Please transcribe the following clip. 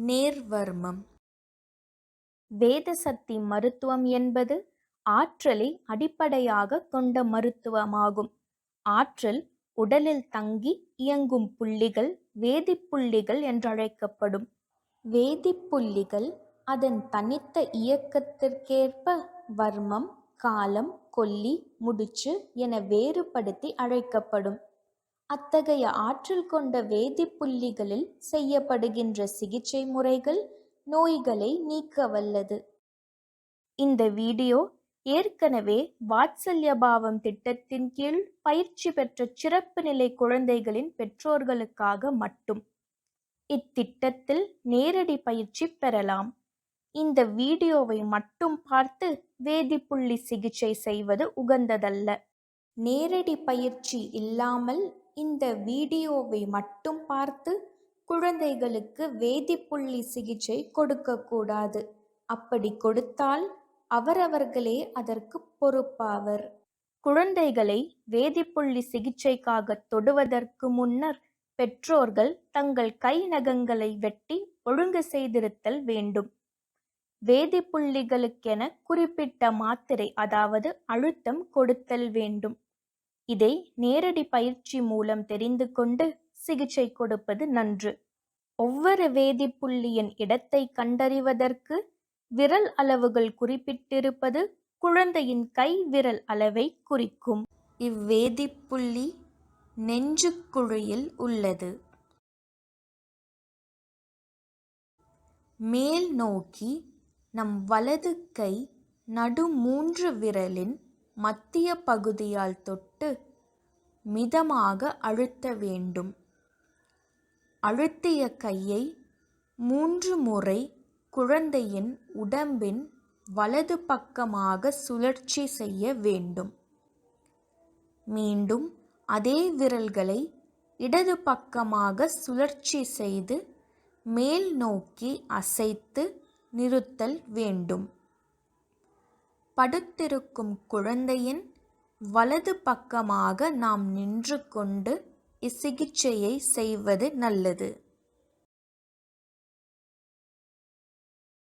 நேர்வர்மம். வேதசக்தி மருத்துவம் என்பது ஆற்றலை அடிப்படையாக கொண்ட மருத்துவமாகும். ஆற்றல் உடலில் தங்கி இயங்கும் புள்ளிகள் வேதிப்புள்ளிகள் என்றழைக்கப்படும். வேதிப்புள்ளிகள் அதன் தனித்த இயக்கத்திற்கேற்ப வர்மம், காலம், கொல்லி, முடிச்சு என வேறுபடுத்தி அழைக்கப்படும். அத்தகைய ஆற்றல் கொண்ட வேதிப்புள்ளிகளில் செய்யப்படுகின்ற சிகிச்சை முறைகள் நோய்களை நீக்க வல்லது. இந்த வீடியோ ஏற்கனவே வாத்சல்ய பாவம் திட்டத்தின் கீழ் பயிற்சி பெற்ற சிறப்பு நிலை குழந்தைகளின் பெற்றோர்களுக்காக மட்டும். இத்திட்டத்தில் நேரடி பயிற்சி பெறலாம். இந்த வீடியோவை மட்டும் பார்த்து வேதிப்புள்ளி சிகிச்சை செய்வது உகந்ததல்ல. நேரடி பயிற்சி இல்லாமல் இந்த வீடியோவை மட்டும் பார்த்து குழந்தைகளுக்கு வேதிப்புள்ளி சிகிச்சை கொடுக்கக்கூடாது. அப்படி கொடுத்தால் அவரவர்களே அதற்கு பொறுப்பாவர். குழந்தைகளை வேதிப்புள்ளி சிகிச்சைக்காக தொடுவதற்கு முன்னர் பெற்றோர்கள் தங்கள் கை நகங்களை வெட்டி ஒழுங்கு செய்திருத்தல் வேண்டும். வேதிப்புள்ளிகளுக்கென குறிப்பிட்ட மாத்திரை அதாவது அழுத்தம் கொடுத்தல் வேண்டும். இதை நேரடி பயிற்சி மூலம் தெரிந்து கொண்டு சிகிச்சை கொடுப்பது நன்று. ஒவ்வொரு வேதிப்புள்ளியின் இடத்தை கண்டறிவதற்கு விரல் அளவுகள் குறிப்பிட்டிருப்பது குழந்தையின் கை விரல் அளவை குறிக்கும். இவ்வேதிப்புள்ளி நெஞ்சுக்குழியில் உள்ளது. மேல் நோக்கி நம் வலது கை நடு 3 விரலின் மத்திய பகுதியால் தொட்டு மிதமாக அழுத்த வேண்டும். அழுத்திய கையை 3 முறை குழந்தையின் உடம்பின் வலது பக்கமாக சுழற்சி செய்ய வேண்டும். மீண்டும் அதே விரல்களை இடது பக்கமாக சுழற்சி செய்து மேல் நோக்கி அசைத்து நிறுத்தல் வேண்டும். படுத்திருக்கும் குழந்தையின் வலது பக்கமாக நாம் நின்று கொண்டு இச்சிகிச்சையை செய்வது நல்லது.